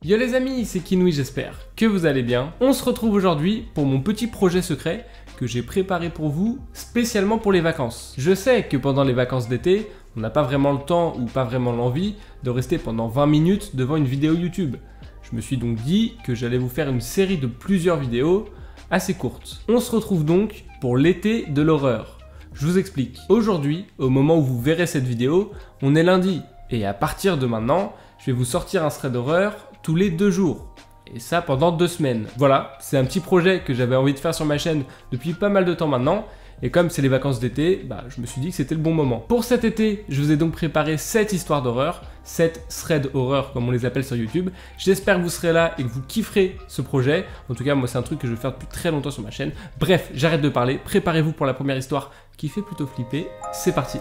Yo les amis, c'est Kinoui, j'espère que vous allez bien. On se retrouve aujourd'hui pour mon petit projet secret que j'ai préparé pour vous spécialement pour les vacances. Je sais que pendant les vacances d'été, on n'a pas vraiment le temps ou pas vraiment l'envie de rester pendant 20 minutes devant une vidéo YouTube. Je me suis donc dit que j'allais vous faire une série de plusieurs vidéos assez courtes. On se retrouve donc pour l'été de l'horreur. Je vous explique. Aujourd'hui, au moment où vous verrez cette vidéo, on est lundi. Et à partir de maintenant, je vais vous sortir un thread d'horreur tous les 2 jours. Et ça pendant 2 semaines. Voilà, c'est un petit projet que j'avais envie de faire sur ma chaîne depuis pas mal de temps maintenant. Et comme c'est les vacances d'été, je me suis dit que c'était le bon moment. Pour cet été, je vous ai donc préparé 7 histoires d'horreur, 7 threads horreur comme on les appelle sur YouTube. J'espère que vous serez là et que vous kifferez ce projet. En tout cas, moi c'est un truc que je vais faire depuis très longtemps sur ma chaîne. Bref, j'arrête de parler, préparez-vous pour la première histoire qui fait plutôt flipper. C'est parti.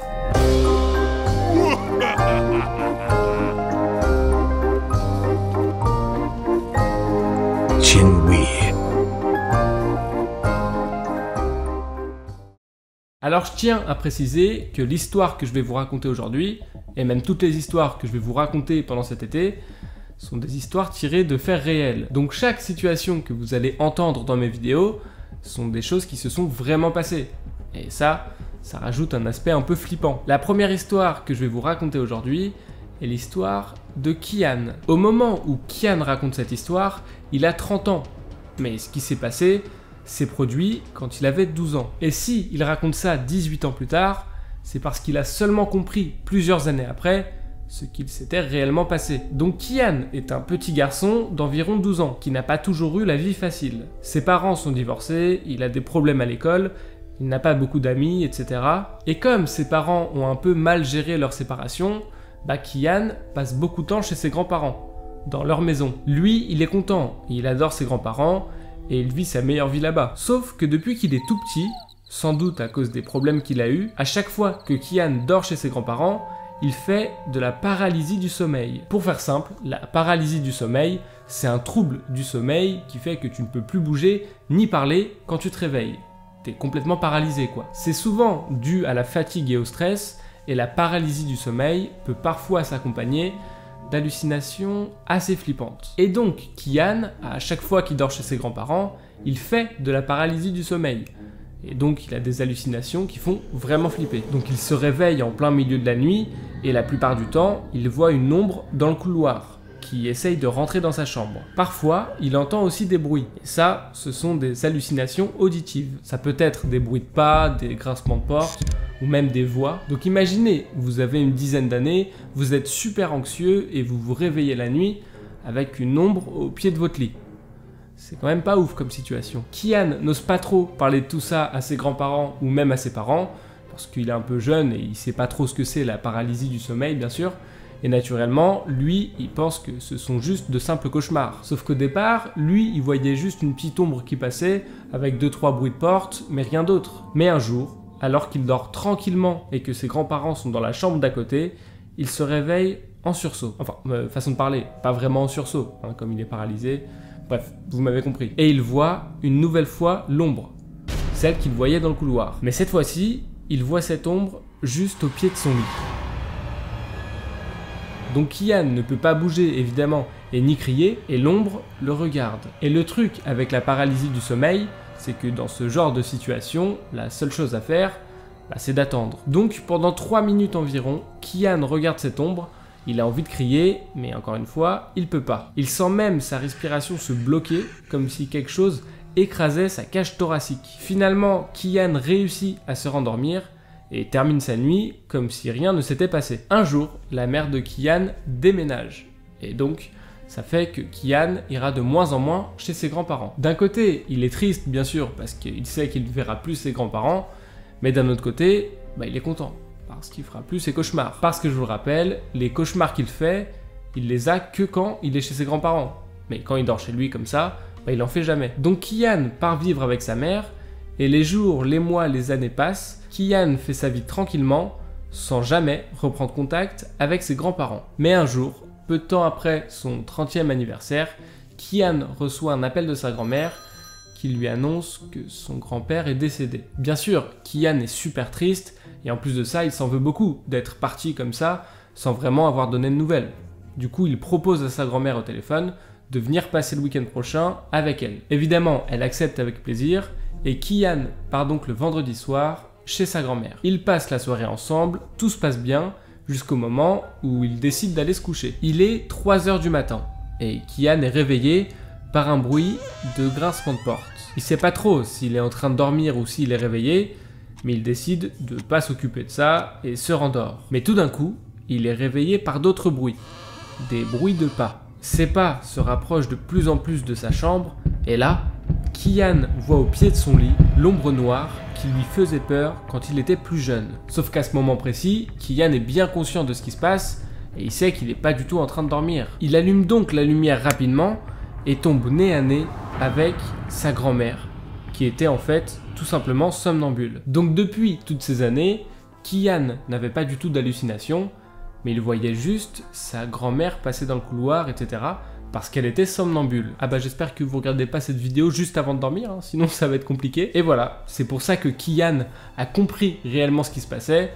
Alors je tiens à préciser que l'histoire que je vais vous raconter aujourd'hui, et même toutes les histoires que je vais vous raconter pendant cet été, sont des histoires tirées de faits réels. Donc chaque situation que vous allez entendre dans mes vidéos sont des choses qui se sont vraiment passées. Et ça rajoute un aspect un peu flippant. La première histoire que je vais vous raconter aujourd'hui est l'histoire de Kian. Au moment où Kian raconte cette histoire, il a 30 ans. Mais ce qui s'est passé s'est produit quand il avait 12 ans. Et si il raconte ça 18 ans plus tard, c'est parce qu'il a seulement compris plusieurs années après ce qu'il s'était réellement passé. Donc Kian est un petit garçon d'environ 12 ans qui n'a pas toujours eu la vie facile. Ses parents sont divorcés, il a des problèmes à l'école, il n'a pas beaucoup d'amis, etc. Et comme ses parents ont un peu mal géré leur séparation, Kian passe beaucoup de temps chez ses grands-parents, dans leur maison. Lui, il est content, il adore ses grands-parents, et il vit sa meilleure vie là-bas. Sauf que depuis qu'il est tout petit, sans doute à cause des problèmes qu'il a eus, à chaque fois que Kian dort chez ses grands-parents, il fait de la paralysie du sommeil. Pour faire simple, la paralysie du sommeil, c'est un trouble du sommeil qui fait que tu ne peux plus bouger ni parler quand tu te réveilles. T'es complètement paralysé quoi. C'est souvent dû à la fatigue et au stress, et la paralysie du sommeil peut parfois s'accompagner d'hallucinations assez flippantes. Et donc, Kian, à chaque fois qu'il dort chez ses grands-parents, il fait de la paralysie du sommeil. Et donc, il a des hallucinations qui font vraiment flipper. Donc, il se réveille en plein milieu de la nuit, et la plupart du temps, il voit une ombre dans le couloir, qui essaye de rentrer dans sa chambre. Parfois, il entend aussi des bruits. Et ça, ce sont des hallucinations auditives. Ça peut être des bruits de pas, des grincements de porte, ou même des voix. Donc imaginez, vous avez une dizaine d'années, vous êtes super anxieux et vous vous réveillez la nuit avec une ombre au pied de votre lit. C'est quand même pas ouf comme situation. Kian n'ose pas trop parler de tout ça à ses grands-parents ou même à ses parents, parce qu'il est un peu jeune et il sait pas trop ce que c'est la paralysie du sommeil bien sûr, et naturellement, lui, il pense que ce sont juste de simples cauchemars. Sauf qu'au départ, lui, il voyait juste une petite ombre qui passait avec 2-3 bruits de porte, mais rien d'autre. Mais un jour, alors qu'il dort tranquillement et que ses grands-parents sont dans la chambre d'à côté, il se réveille en sursaut. Enfin, façon de parler, pas vraiment en sursaut, comme il est paralysé. Bref, vous m'avez compris. Et il voit une nouvelle fois l'ombre, celle qu'il voyait dans le couloir. Mais cette fois-ci, il voit cette ombre juste au pied de son lit. Donc Kian ne peut pas bouger évidemment et ni crier, et l'ombre le regarde. Et le truc avec la paralysie du sommeil, c'est que dans ce genre de situation, la seule chose à faire, c'est d'attendre. Donc pendant 3 minutes environ, Kian regarde cette ombre, il a envie de crier, mais encore une fois, il peut pas. Il sent même sa respiration se bloquer, comme si quelque chose écrasait sa cage thoracique. Finalement, Kian réussit à se rendormir, et termine sa nuit comme si rien ne s'était passé. Un jour, la mère de Kian déménage, et donc ça fait que Kian ira de moins en moins chez ses grands-parents. D'un côté, il est triste bien sûr parce qu'il sait qu'il ne verra plus ses grands-parents, mais d'un autre côté, il est content parce qu'il fera plus ses cauchemars. Parce que je vous le rappelle, les cauchemars qu'il fait, il les a que quand il est chez ses grands-parents. Mais quand il dort chez lui comme ça, il en fait jamais. Donc Kian part vivre avec sa mère, et les jours, les mois, les années passent, Kian fait sa vie tranquillement, sans jamais reprendre contact avec ses grands-parents. Mais un jour, peu de temps après son 30e anniversaire, Kian reçoit un appel de sa grand-mère qui lui annonce que son grand-père est décédé. Bien sûr, Kian est super triste, et en plus de ça, il s'en veut beaucoup d'être parti comme ça, sans vraiment avoir donné de nouvelles. Du coup, il propose à sa grand-mère au téléphone de venir passer le week-end prochain avec elle. Évidemment, elle accepte avec plaisir et Kian part donc le vendredi soir chez sa grand-mère. Ils passent la soirée ensemble, tout se passe bien, jusqu'au moment où ils décident d'aller se coucher. Il est 3 h du matin et Kian est réveillé par un bruit de grincement de porte. Il sait pas trop s'il est en train de dormir ou s'il est réveillé, mais il décide de pas s'occuper de ça et se rendort. Mais tout d'un coup, il est réveillé par d'autres bruits, des bruits de pas. Ses pas se rapprochent de plus en plus de sa chambre et là, Kian voit au pied de son lit l'ombre noire qui lui faisait peur quand il était plus jeune. Sauf qu'à ce moment précis, Kian est bien conscient de ce qui se passe et il sait qu'il n'est pas du tout en train de dormir. Il allume donc la lumière rapidement et tombe nez à nez avec sa grand-mère, qui était en fait tout simplement somnambule. Donc depuis toutes ces années, Kian n'avait pas du tout d'hallucination, mais il voyait juste sa grand-mère passer dans le couloir, etc. parce qu'elle était somnambule. Ah bah j'espère que vous regardez pas cette vidéo juste avant de dormir, hein, sinon ça va être compliqué. Et voilà, c'est pour ça que Kian a compris réellement ce qui se passait,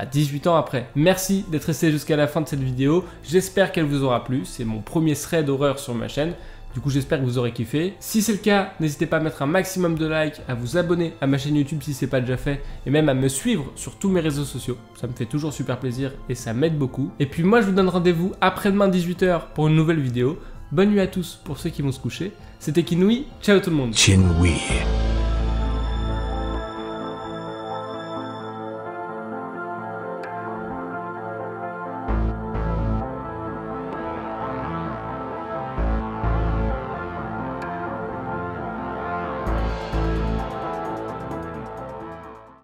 18 ans après. Merci d'être resté jusqu'à la fin de cette vidéo, j'espère qu'elle vous aura plu, c'est mon premier thread d'horreur sur ma chaîne. Du coup, j'espère que vous aurez kiffé. Si c'est le cas, n'hésitez pas à mettre un maximum de likes, à vous abonner à ma chaîne YouTube si ce n'est pas déjà fait, et même à me suivre sur tous mes réseaux sociaux. Ça me fait toujours super plaisir et ça m'aide beaucoup. Et puis moi, je vous donne rendez-vous après-demain 18 h pour une nouvelle vidéo. Bonne nuit à tous pour ceux qui vont se coucher. C'était Kinui, ciao tout le monde.